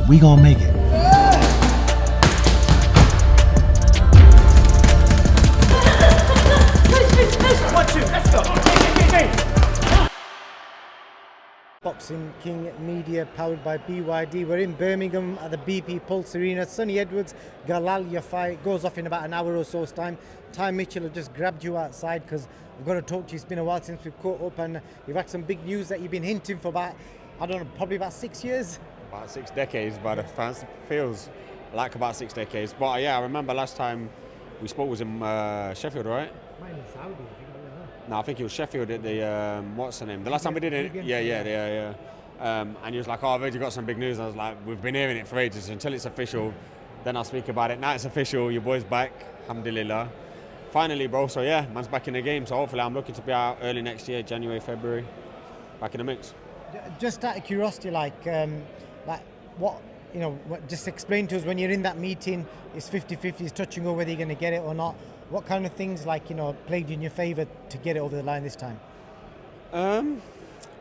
We gonna make it. Boxing King Media powered by BYD. We're in Birmingham at the BP Pulse Arena. Sonny Edwards, Galal, your fight goes off in about an hour or so's time. Ty Mitchell have just grabbed you outside because we've got to talk to you. It's been a while since we've caught up, and you've had some big news that you've been hinting for about, I don't know, probably about 6 years? About 6 decades, but it feels like about 6 decades. But yeah, I remember last time we spoke was in Sheffield, right? Mine in Saudi, I think. No, I think it was Sheffield at the, what's the name? The last time we did it, yeah. And he was like, oh, I've already got some big news. I was like, we've been hearing it for ages until it's official. Then I'll speak about it. Now it's official, your boy's back, alhamdulillah. Finally, bro, so yeah, man's back in the game. So hopefully I'm looking to be out early next year, January, February, back in the mix. Just out of curiosity, like what, just explain to us when you're in that meeting, it's 50-50, it's touching over whether you're going to get it or not. What kind of things, played in your favour to get it over the line this time? Do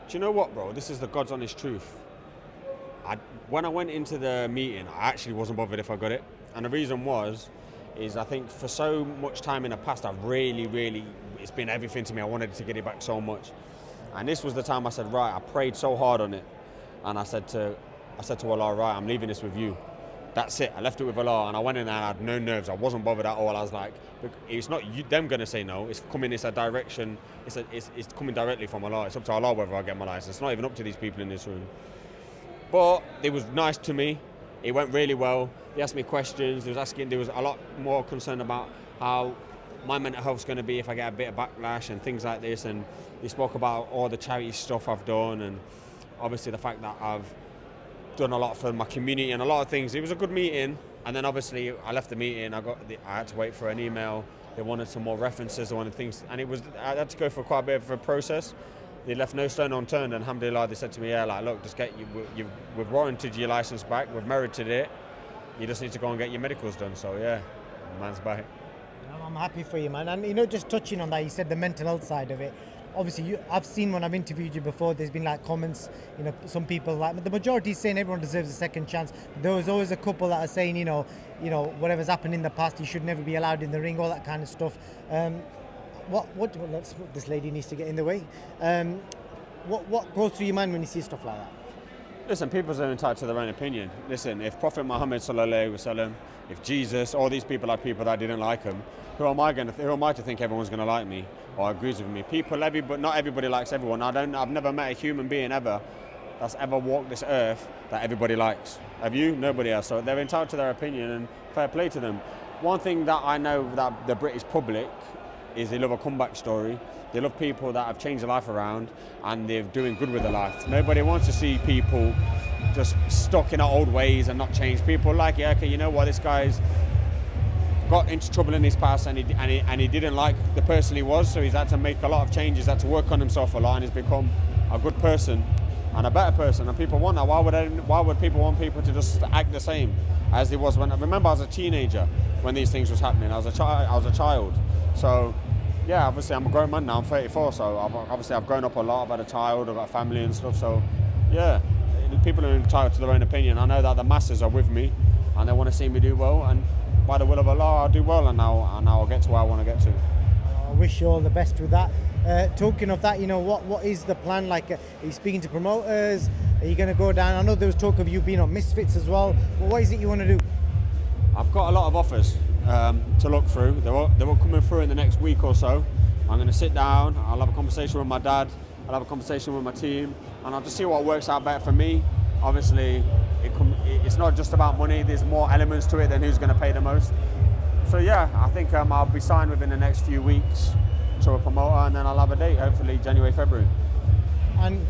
you know what, bro? This is the God's honest truth. When I went into the meeting, I actually wasn't bothered if I got it. And the reason is I think for so much time in the past, I've really, it's been everything to me. I wanted to get it back so much. And this was the time I said, right, I prayed so hard on it. And I said to Allah, right, I'm leaving this with you. That's it. I left it with Allah, and I went in there and I had no nerves. I wasn't bothered at all. I was like, it's not them going to say no. It's coming. It's a direction. It's coming directly from Allah. It's up to Allah whether I get my license. It's not even up to these people in this room. But it was nice to me. It went really well. They asked me questions. There was a lot more concerned about how my mental health's going to be if I get a bit of backlash and things like this. And they spoke about all the charity stuff I've done, and obviously the fact that I've done a lot for my community and a lot of things. It was a good meeting, and then obviously I left the meeting. I had to wait for an email. They wanted some more references. They wanted things, and I had to go for quite a bit of a process. They left no stone unturned, and alhamdulillah, they said to me, yeah, like, look, just we've warranted your license back, we've merited it. You just need to go and get your medicals done. So yeah, man's back. I'm happy for you, man. And just touching on that, you said the mental health side of it. Obviously, I've seen when I've interviewed you before, there's been comments, some people but the majority is saying everyone deserves a second chance. There was always a couple that are saying, whatever's happened in the past, you should never be allowed in the ring, all that kind of stuff. This lady needs to get in the way. What goes through your mind when you see stuff like that? Listen, people are entitled to their own opinion. Listen, if Prophet Muhammad sallallahu alaihi wasallam, if Jesus, all these people are people that didn't like him, who am I to think everyone's going to like me or agrees with me? But not everybody likes everyone. I've never met a human being ever that's ever walked this earth that everybody likes. Have you? Nobody else. So they're entitled to their opinion, and fair play to them. One thing that I know that the British public is they love a comeback story. They love people that have changed their life around and they're doing good with their life. Nobody wants to see people just stuck in our old ways and not change. People like, yeah, okay, you know what, this guy's got into trouble in his past and he didn't like the person he was, so he's had to make a lot of changes, had to work on himself a lot, and he's become a good person and a better person, and people want that. Why would people want people to just act the same as he was when? I remember I was a teenager when these things was happening. I was a child. So yeah, obviously I'm a grown man now. I'm 34, so I've grown up a lot. I've had a child, I've got a family and stuff. So yeah, people are entitled to their own opinion. I know that the masses are with me and they want to see me do well, and by the will of Allah, I'll do well, and I'll get to where I want to get to. I wish you all the best with that. Talking of that, what is the plan? Like, are you speaking to promoters? Are you going to go down? I know there was talk of you being on Misfits as well. But what is it you want to do? I've got a lot of offers to look through. They're all coming through in the next week or so. I'm going to sit down. I'll have a conversation with my dad. I'll have a conversation with my team, and I'll just see what works out better for me. Obviously, it's not just about money. There's more elements to it than who's going to pay the most. So yeah, I think I'll be signed within the next few weeks to a promoter, and then I'll have a date, hopefully January, February. And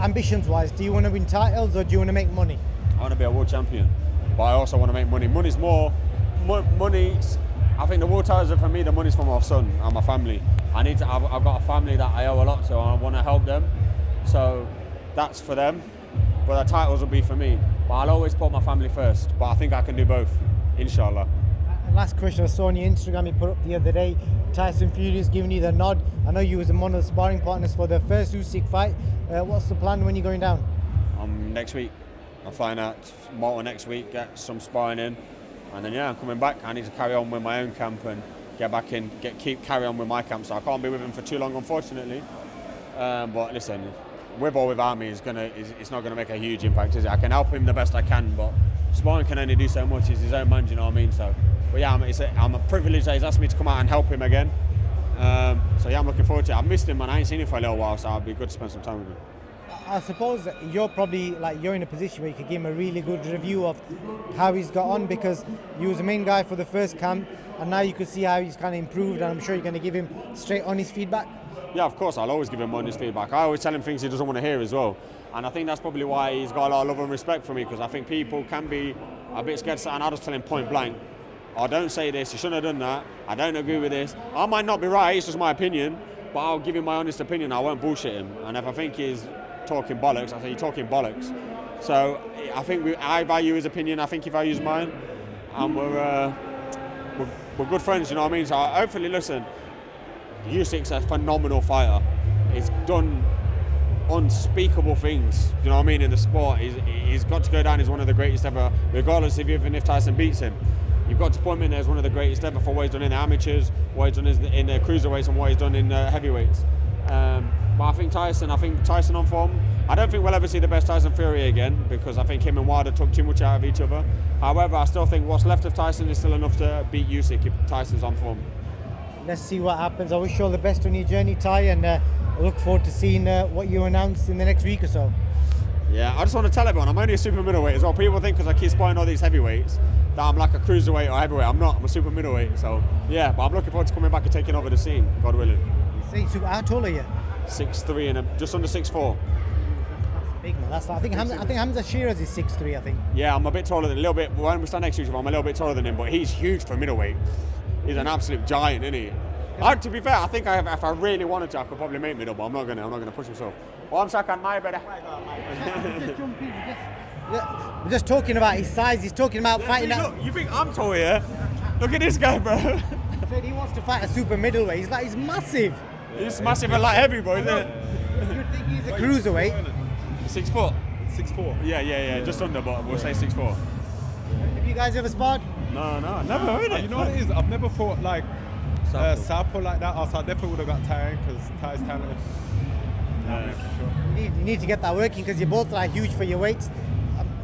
ambitions-wise, do you want to win titles or do you want to make money? I want to be a world champion, but I also want to make money. Money's more. Money. I think the world titles are for me. The money's for my son and my family. I've got a family that I owe a lot to, and I want to help them. So that's for them. But the titles will be for me. But I'll always put my family first. But I think I can do both, inshallah. Last question I saw on your Instagram you put up the other day. Tyson Fury's giving you the nod. I know you was one of the sparring partners for the first USYK fight. What's the plan when you're going down? Next week. I'm flying out to Malta next week, get some sparring in, and then I'm coming back. I need to carry on with my own camp and get back in, carry on with my camp. So I can't be with him for too long, unfortunately. But listen, with or without me, it's not gonna make a huge impact, is it? I can help him the best I can, but sparring can only do so much. He's his own man, do you know what I mean? So, but yeah, I'm a privilege that he's asked me to come out and help him again. So yeah, I'm looking forward to it. I've missed him, and I ain't seen him for a little while, so it'll be good to spend some time with him. I suppose you're probably you're in a position where you could give him a really good review of how he's got on, because he was the main guy for the first camp, and now you could see how he's kind of improved, and I'm sure you're going to give him straight honest feedback. Yeah, of course, I'll always give him honest feedback. I always tell him things he doesn't want to hear as well, and I think that's probably why he's got a lot of love and respect for me, because I think people can be a bit scared, and I'll just tell him point blank, I don't say this, you shouldn't have done that, I don't agree with this. I might not be right, it's just my opinion, but I'll give him my honest opinion, I won't bullshit him. And if I think he's talking bollocks, I say you're talking bollocks. So I think I value his opinion, I think he values mine, and we're good friends, you know what I mean? So hopefully, listen, USYK's a phenomenal fighter. He's done unspeakable things, you know what I mean, in the sport. He's got to go down as one of the greatest ever, regardless of even if Tyson beats him. You've got to put him in there as one of the greatest ever for what he's done in the amateurs, what he's done in the cruiserweights, and what he's done in the heavyweights. But I think Tyson on form. I don't think we'll ever see the best Tyson Fury again, because I think him and Wilder took too much out of each other. However, I still think what's left of Tyson is still enough to beat Usyk if Tyson's on form. Let's see what happens. I wish you all the best on your journey, Ty, and I look forward to seeing what you announce in the next week or so. Yeah, I just want to tell everyone, I'm only a super middleweight as well. People think because I keep sparring all these heavyweights that I'm like a cruiserweight or heavyweight. I'm not, I'm a super middleweight. So yeah, but I'm looking forward to coming back and taking over the scene, God willing. How tall are you? 6'3" and just under 6'4". Big man. I think Hamza Shiraz is 6'3", I think. Yeah, I'm a bit taller than a little bit. When we stand next to each other, I'm a little bit taller than him, but he's huge for middleweight. He's an absolute giant, isn't he? To be fair, I think if I really wanted to, I could probably make middle, but I'm not gonna push myself. One second, my better. We're just talking about his size. He's talking about fighting. Look, you think I'm tall here? Look at this guy, bro. He said he wants to fight a super middleweight. He's massive. He's massive and light heavy, bro, isn't it? You think he's a cruiserweight? 6 foot. 6'4". Yeah, just under, but we'll say 6'4". Have you guys ever sparred? No, never heard it. You know what it is? I've never fought like Southpaw like that. Also, I definitely would have got Ty, because Ty's talented. Yeah. For sure. You need to get that working, because you're both huge for your weights.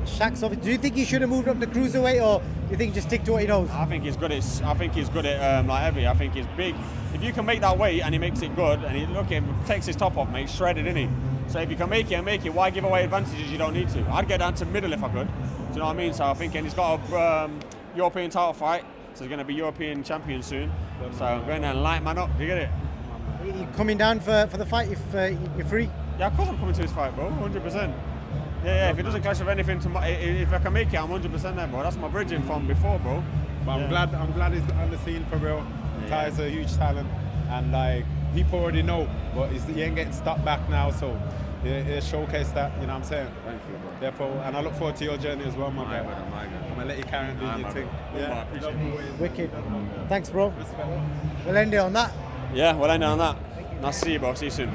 Shaq's obviously. Do you think he should have moved up to cruiserweight, or do you think just stick to what he knows? I think he's good at like heavy. I think he's big. If you can make that weight and he makes it good, and he takes his top off, mate, shredded, isn't he? So if you can make it, why give away advantages you don't need to? I'd get down to middle if I could. Do you know what I mean? So I think, and he's got a European title fight, so he's going to be European champion soon. So I'm going there and light man up. Do you get it? Are you coming down for the fight if you're free? Yeah, of course I'm coming to his fight, bro. 100%. Yeah. If it doesn't clash with anything, if I can make it, I'm 100% there, bro. That's my bridging from before, bro. But I'm glad he's on the scene for real. Yeah. Ty's a huge talent, and like people already know, but he ain't getting stuck back now, so he'll showcase that. You know what I'm saying? Thank you, bro. Therefore, and I look forward to your journey as well, my guy. I'm gonna let you carry on doing your thing. I appreciate it. Wicked. Thanks, bro. We'll end it on that. Yeah, we'll end it on that. Nice to see you, bro. See you soon.